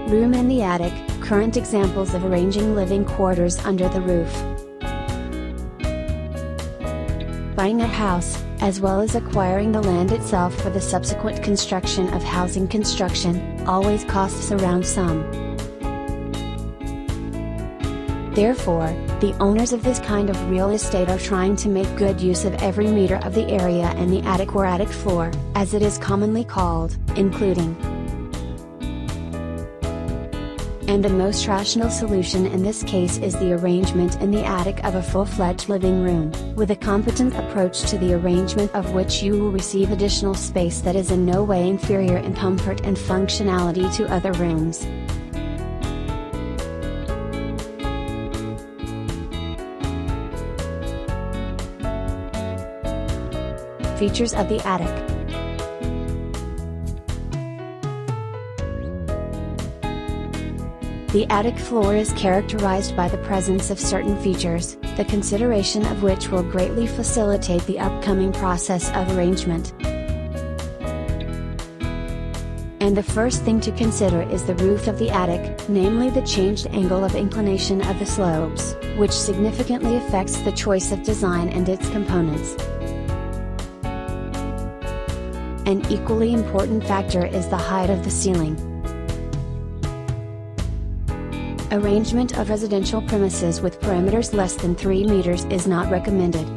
Room in the attic, current examples of arranging living quarters under the roof. Buying a house, as well as acquiring the land itself for the subsequent construction of housing construction, always costs around some. Therefore, the owners of this kind of real estate are trying to make good use of every meter of the area in the attic or attic floor, as it is commonly called, including. And the most rational solution in this case is the arrangement in the attic of a full-fledged living room, with a competent approach to the arrangement of which you will receive additional space that is in no way inferior in comfort and functionality to other rooms. Features of the attic. The attic floor is characterized by the presence of certain features, the consideration of which will greatly facilitate the upcoming process of arrangement. And the first thing to consider is the roof of the attic, namely the changed angle of inclination of the slopes, which significantly affects the choice of design and its components. An equally important factor is the height of the ceiling. Arrangement of residential premises with perimeters less than 3 meters is not recommended.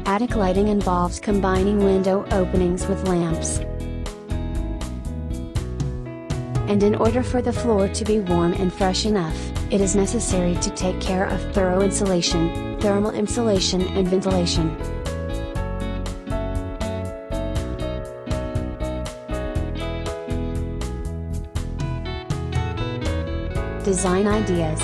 Attic lighting involves combining window openings with lamps. And in order for the floor to be warm and fresh enough, it is necessary to take care of thorough insulation, thermal insulation and ventilation. Design ideas.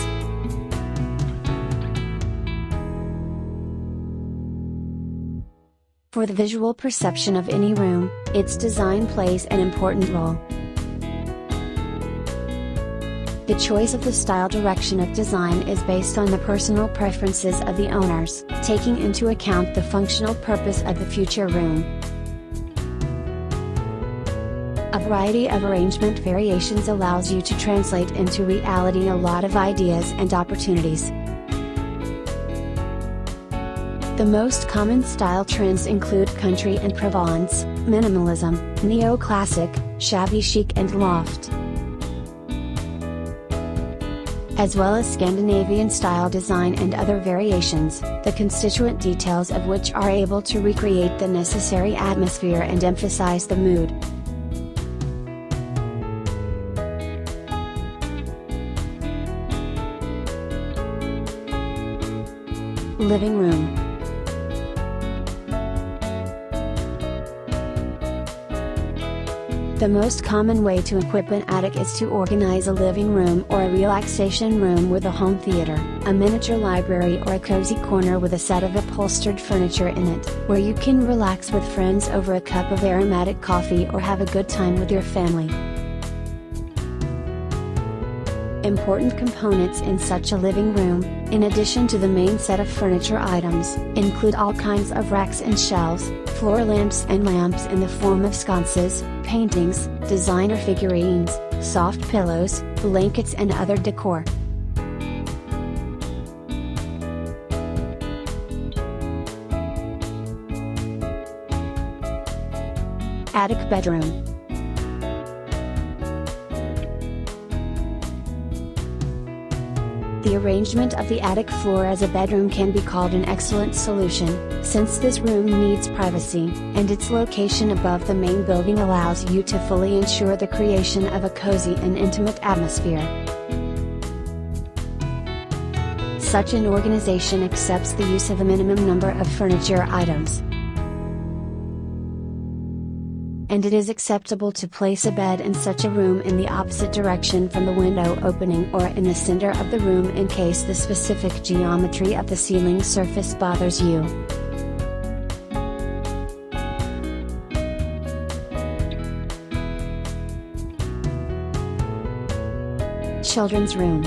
For the visual perception of any room, its design plays an important role. The choice of the style direction of design is based on the personal preferences of the owners, taking into account the functional purpose of the future room. A variety of arrangement variations allows you to translate into reality a lot of ideas and opportunities. The most common style trends include country and Provence, minimalism, neoclassic, shabby chic and loft, as well as Scandinavian style design and other variations, the constituent details of which are able to recreate the necessary atmosphere and emphasize the mood. Living room. The most common way to equip an attic is to organize a living room or a relaxation room with a home theater, a miniature library or a cozy corner with a set of upholstered furniture in it, where you can relax with friends over a cup of aromatic coffee or have a good time with your family. Important components in such a living room, in addition to the main set of furniture items, include all kinds of racks and shelves, floor lamps and lamps in the form of sconces, paintings, designer figurines, soft pillows, blankets and other decor. Attic bedroom. The arrangement of the attic floor as a bedroom can be called an excellent solution, since this room needs privacy, and its location above the main building allows you to fully ensure the creation of a cozy and intimate atmosphere. Such an organization accepts the use of a minimum number of furniture items. And it is acceptable to place a bed in such a room in the opposite direction from the window opening or in the center of the room in case the specific geometry of the ceiling surface bothers you. Children's room.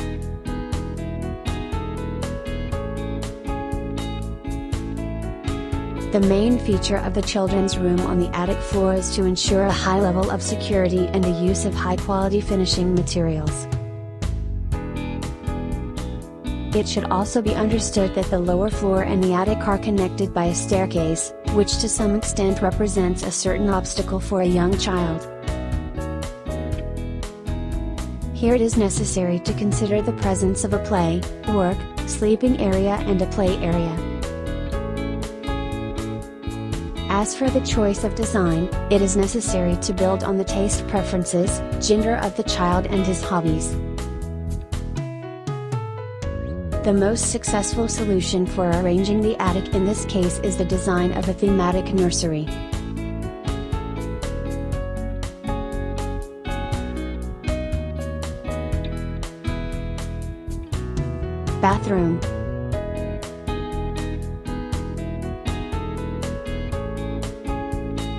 The main feature of the children's room on the attic floor is to ensure a high level of security and the use of high-quality finishing materials. It should also be understood that the lower floor and the attic are connected by a staircase, which to some extent represents a certain obstacle for a young child. Here it is necessary to consider the presence of a play, work, sleeping area and a play area. As for the choice of design, it is necessary to build on the taste preferences, gender of the child and his hobbies. The most successful solution for arranging the attic in this case is the design of a thematic nursery. Bathroom.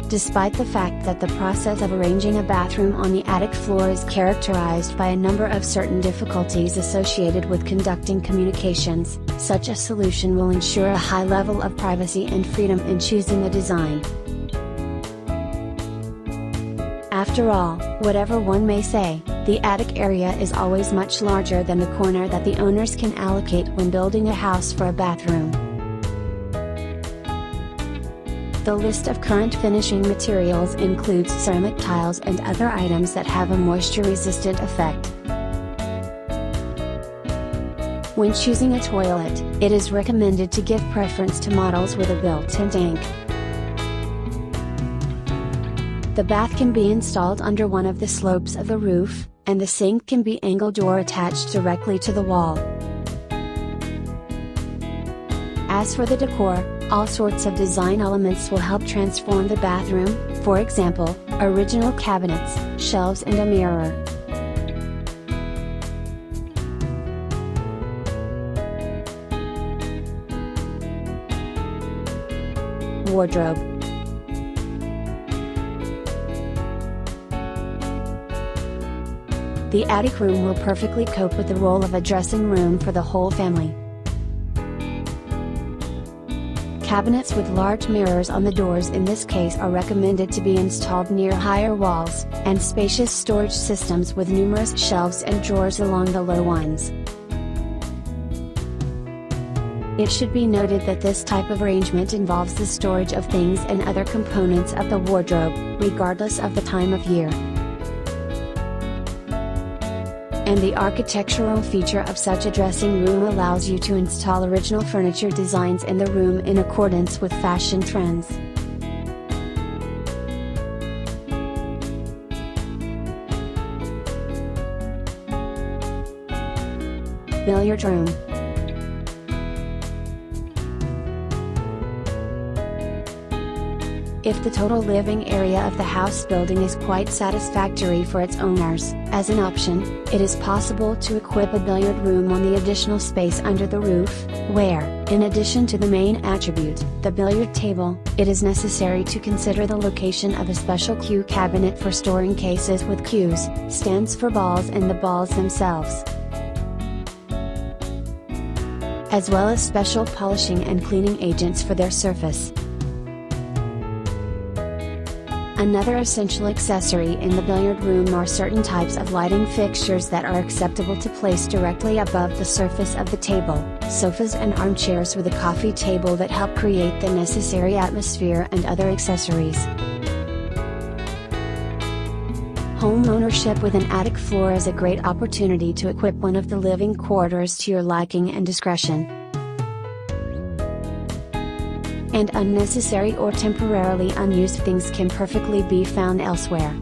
Despite the fact that the process of arranging a bathroom on the attic floor is characterized by a number of certain difficulties associated with conducting communications, such a solution will ensure a high level of privacy and freedom in choosing the design. After all, whatever one may say, the attic area is always much larger than the corner that the owners can allocate when building a house for a bathroom. The list of current finishing materials includes ceramic tiles and other items that have a moisture-resistant effect. When choosing a toilet, it is recommended to give preference to models with a built-in tank. The bath can be installed under one of the slopes of the roof, and the sink can be angled or attached directly to the wall. As for the decor, all sorts of design elements will help transform the bathroom, for example, original cabinets, shelves and a mirror. Wardrobe. The attic room will perfectly cope with the role of a dressing room for the whole family. Cabinets with large mirrors on the doors in this case are recommended to be installed near higher walls, and spacious storage systems with numerous shelves and drawers along the low ones. It should be noted that this type of arrangement involves the storage of things and other components of the wardrobe, regardless of the time of year. And the architectural feature of such a dressing room allows you to install original furniture designs in the room in accordance with fashion trends. Billiard room. If the total living area of the house building is quite satisfactory for its owners, as an option, it is possible to equip a billiard room on the additional space under the roof, where, in addition to the main attribute, the billiard table, it is necessary to consider the location of a special cue cabinet for storing cases with cues, stands for balls and the balls themselves, as well as special polishing and cleaning agents for their surface. Another essential accessory in the billiard room are certain types of lighting fixtures that are acceptable to place directly above the surface of the table, sofas and armchairs with a coffee table that help create the necessary atmosphere and other accessories. Home ownership with an attic floor is a great opportunity to equip one of the living quarters to your liking and discretion. And unnecessary or temporarily unused things can perfectly be found elsewhere.